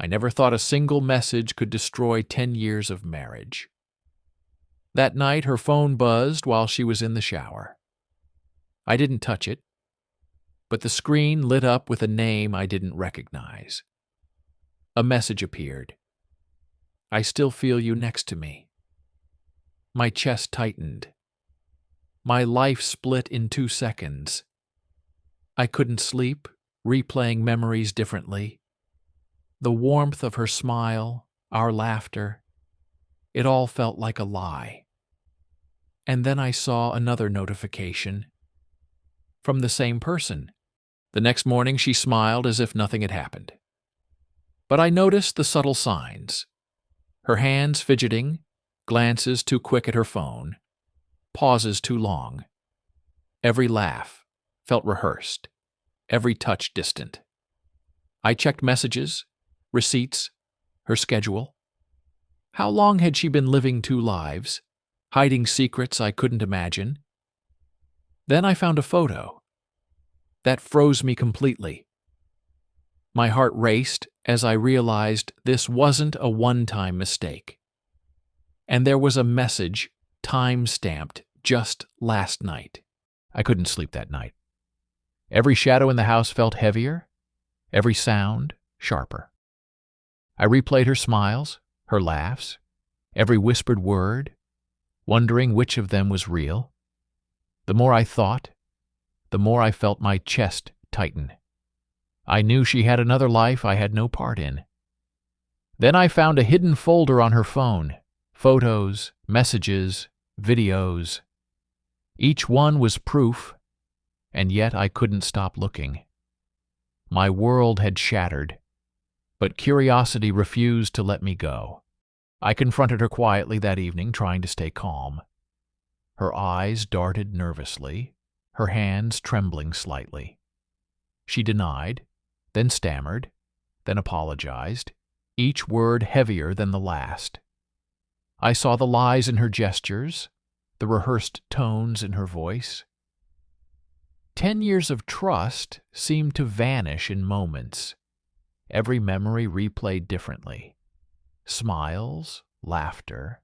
I never thought a single message could destroy 10 years of marriage. That night, her phone buzzed while she was in the shower. I didn't touch it, but the screen lit up with a name I didn't recognize. A message appeared. "I still feel you next to me." My chest tightened. My life split in 2 seconds. I couldn't sleep, replaying memories differently. The warmth of her smile, our laughter, it all felt like a lie. And then I saw another notification. From the same person. The next morning she smiled as if nothing had happened. But I noticed the subtle signs. Her hands fidgeting, glances too quick at her phone, pauses too long. Every laugh felt rehearsed, every touch distant. I checked messages, receipts, her schedule. How long had she been living 2 lives, hiding secrets I couldn't imagine? Then I found a photo. That froze me completely. My heart raced as I realized this wasn't a one-time mistake. And there was a message, time-stamped, just last night. I couldn't sleep that night. Every shadow in the house felt heavier, every sound sharper. I replayed her smiles, her laughs, every whispered word, wondering which of them was real. The more I thought, the more I felt my chest tighten. I knew she had another life I had no part in. Then I found a hidden folder on her phone, photos, messages, videos. Each one was proof, and yet I couldn't stop looking. My world had shattered, but curiosity refused to let me go. I confronted her quietly that evening, trying to stay calm. Her eyes darted nervously, her hands trembling slightly. She denied, then stammered, then apologized, each word heavier than the last. I saw the lies in her gestures, the rehearsed tones in her voice. 10 years of trust seemed to vanish in moments, every memory replayed differently. Smiles, laughter,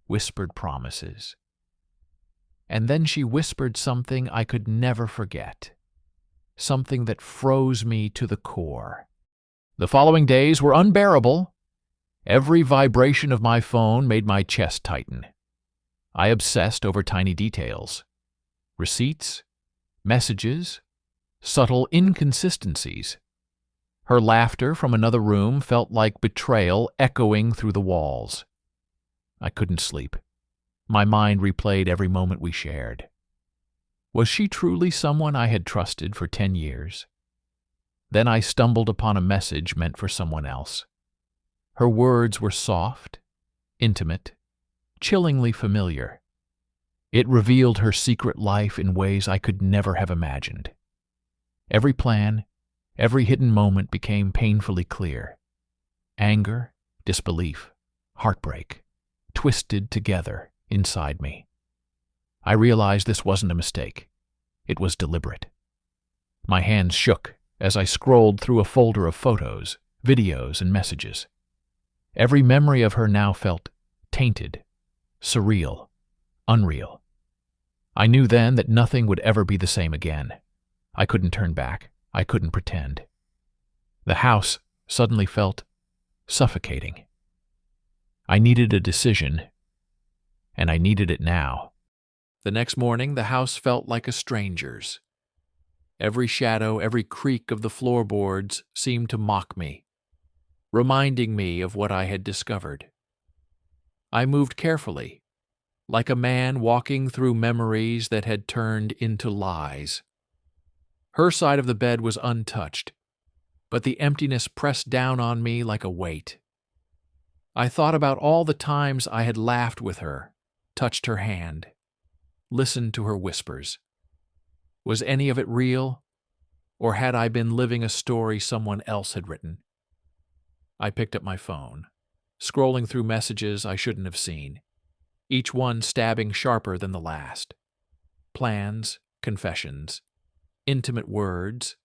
whispered promises. And then she whispered something I could never forget, something that froze me to the core. The following days were unbearable. Every vibration of my phone made my chest tighten. I obsessed over tiny details. Receipts, messages, subtle inconsistencies. Her laughter from another room felt like betrayal echoing through the walls. I couldn't sleep. My mind replayed every moment we shared. Was she truly someone I had trusted for 10 years? Then I stumbled upon a message meant for someone else. Her words were soft, intimate, chillingly familiar. It revealed her secret life in ways I could never have imagined. Every plan, every hidden moment became painfully clear. Anger, disbelief, heartbreak, twisted together inside me. I realized this wasn't a mistake. It was deliberate. My hands shook as I scrolled through a folder of photos, videos, and messages. Every memory of her now felt tainted, surreal, unreal. I knew then that nothing would ever be the same again. I couldn't turn back. I couldn't pretend. The house suddenly felt suffocating. I needed a decision, and I needed it now. The next morning, the house felt like a stranger's. Every shadow, every creak of the floorboards seemed to mock me, reminding me of what I had discovered. I moved carefully, like a man walking through memories that had turned into lies. Her side of the bed was untouched, but the emptiness pressed down on me like a weight. I thought about all the times I had laughed with her, touched her hand, listened to her whispers. Was any of it real, or had I been living a story someone else had written? I picked up my phone, scrolling through messages I shouldn't have seen, each one stabbing sharper than the last. Plans, confessions, intimate words,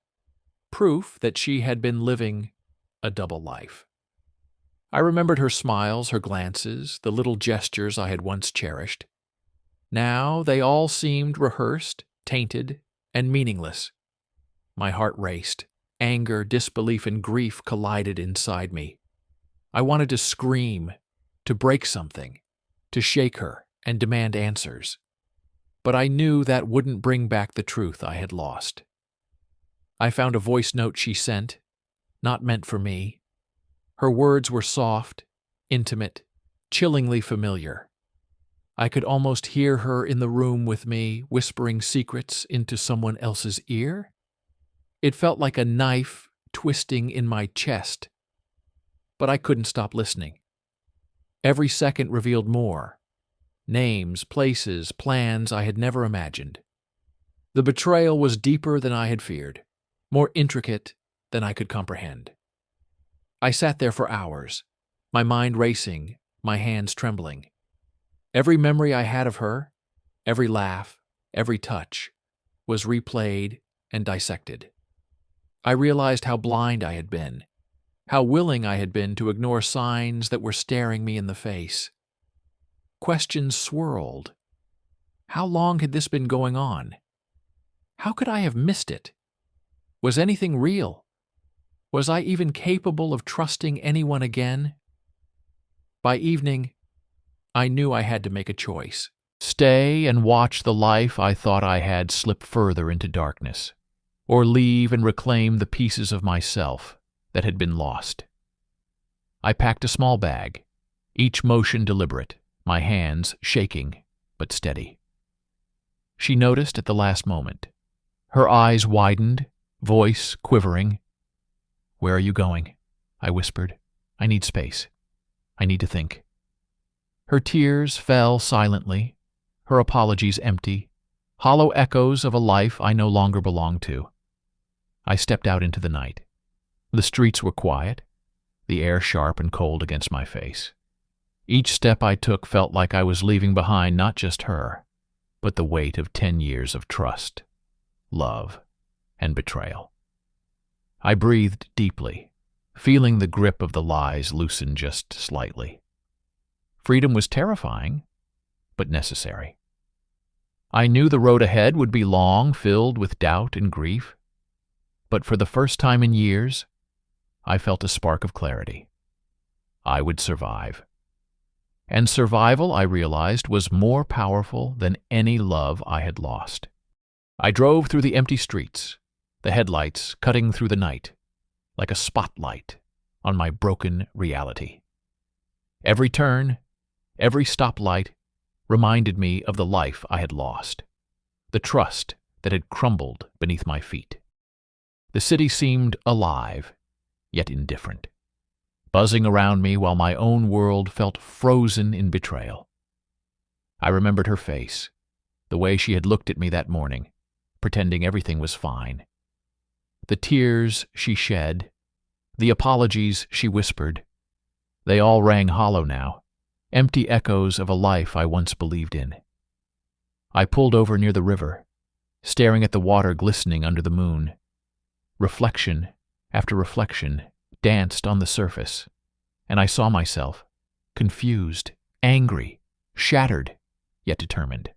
proof that she had been living a double life. I remembered her smiles, her glances, the little gestures I had once cherished. Now they all seemed rehearsed, tainted, and meaningless. My heart raced. Anger, disbelief, and grief collided inside me. I wanted to scream, to break something, to shake her and demand answers. But I knew that wouldn't bring back the truth I had lost. I found a voice note she sent, not meant for me. Her words were soft, intimate, chillingly familiar. I could almost hear her in the room with me, whispering secrets into someone else's ear. It felt like a knife twisting in my chest, but I couldn't stop listening. Every second revealed more. Names, places, plans I had never imagined. The betrayal was deeper than I had feared, more intricate than I could comprehend. I sat there for hours, my mind racing, my hands trembling. Every memory I had of her, every laugh, every touch, was replayed and dissected. I realized how blind I had been, how willing I had been to ignore signs that were staring me in the face. Questions swirled. How long had this been going on? How could I have missed it? Was anything real? Was I even capable of trusting anyone again? By evening, I knew I had to make a choice. Stay and watch the life I thought I had slip further into darkness, or leave and reclaim the pieces of myself that had been lost. I packed a small bag, each motion deliberate, my hands shaking but steady. She noticed at the last moment. Her eyes widened, voice quivering. "Where are you going?" I whispered. "I need space. I need to think." Her tears fell silently, her apologies empty, hollow echoes of a life I no longer belonged to. I stepped out into the night. The streets were quiet, the air sharp and cold against my face. Each step I took felt like I was leaving behind not just her, but the weight of 10 years of trust, love, and betrayal. I breathed deeply, feeling the grip of the lies loosen just slightly. Freedom was terrifying, but necessary. I knew the road ahead would be long, filled with doubt and grief. But for the first time in years, I felt a spark of clarity. I would survive. And survival, I realized, was more powerful than any love I had lost. I drove through the empty streets, the headlights cutting through the night, like a spotlight on my broken reality. Every turn, every stoplight reminded me of the life I had lost, the trust that had crumbled beneath my feet. The city seemed alive, yet indifferent, buzzing around me while my own world felt frozen in betrayal. I remembered her face, the way she had looked at me that morning, pretending everything was fine. The tears she shed, the apologies she whispered, they all rang hollow now, empty echoes of a life I once believed in. I pulled over near the river, staring at the water glistening under the moon. Reflection after reflection danced on the surface, and I saw myself, confused, angry, shattered, yet determined.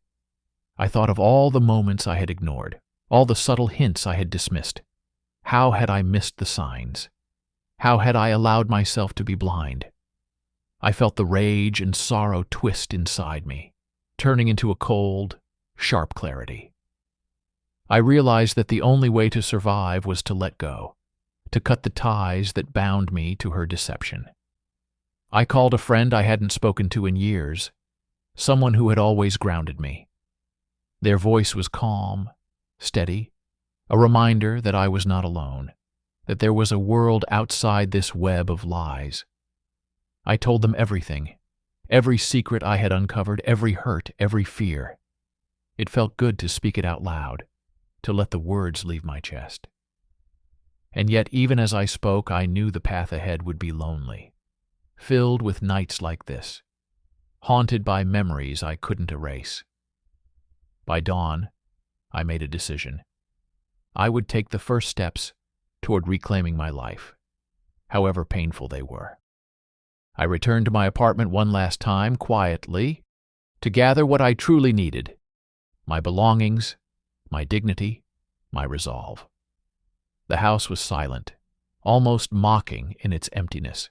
I thought of all the moments I had ignored, all the subtle hints I had dismissed. How had I missed the signs? How had I allowed myself to be blind? I felt the rage and sorrow twist inside me, turning into a cold, sharp clarity. I realized that the only way to survive was to let go, to cut the ties that bound me to her deception. I called a friend I hadn't spoken to in years, someone who had always grounded me. Their voice was calm, steady, a reminder that I was not alone, that there was a world outside this web of lies. I told them everything, every secret I had uncovered, every hurt, every fear. It felt good to speak it out loud, to let the words leave my chest. And yet, even as I spoke, I knew the path ahead would be lonely, filled with nights like this, haunted by memories I couldn't erase. By dawn, I made a decision. I would take the first steps toward reclaiming my life, however painful they were. I returned to my apartment one last time, quietly, to gather what I truly needed: my belongings, my dignity, my resolve. The house was silent, almost mocking in its emptiness.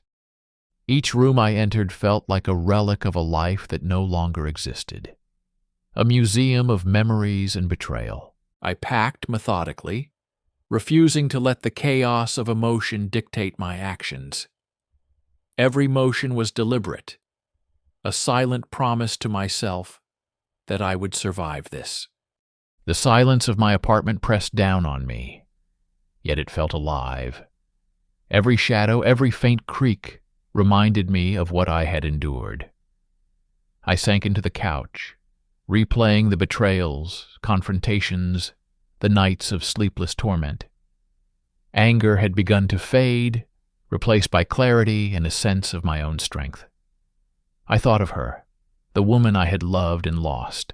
Each room I entered felt like a relic of a life that no longer existed, a museum of memories and betrayal. I packed methodically, refusing to let the chaos of emotion dictate my actions. Every motion was deliberate, a silent promise to myself that I would survive this. The silence of my apartment pressed down on me, yet it felt alive. Every shadow, every faint creak reminded me of what I had endured. I sank into the couch, replaying the betrayals, confrontations, the nights of sleepless torment. Anger had begun to fade, replaced by clarity and a sense of my own strength. I thought of her, the woman I had loved and lost.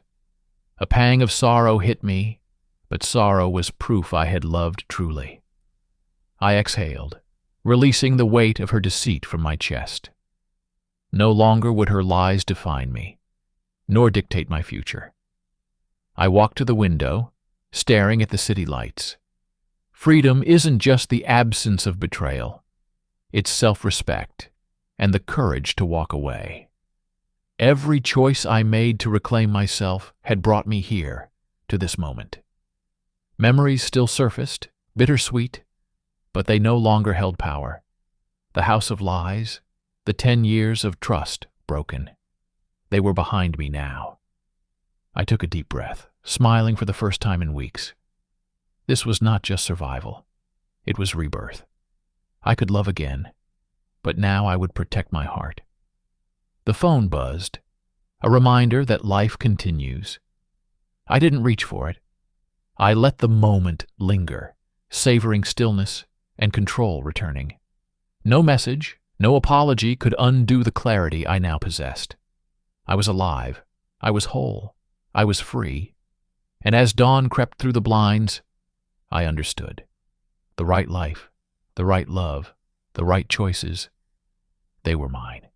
A pang of sorrow hit me, but sorrow was proof I had loved truly. I exhaled, releasing the weight of her deceit from my chest. No longer would her lies define me, nor dictate my future. I walked to the window, staring at the city lights. Freedom isn't just the absence of betrayal. It's self-respect and the courage to walk away. Every choice I made to reclaim myself had brought me here, to this moment. Memories still surfaced, bittersweet, but they no longer held power. The house of lies, the 10 years of trust broken. They were behind me now. I took a deep breath, smiling for the first time in weeks. This was not just survival. It was rebirth. I could love again, but now I would protect my heart. The phone buzzed, a reminder that life continues. I didn't reach for it. I let the moment linger, savoring stillness and control returning. No message, no apology could undo the clarity I now possessed. I was alive. I was whole. I was free. And as dawn crept through the blinds, I understood. The right life, the right love, the right choices, they were mine.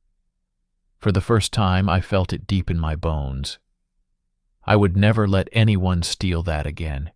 For the first time, I felt it deep in my bones. I would never let anyone steal that again.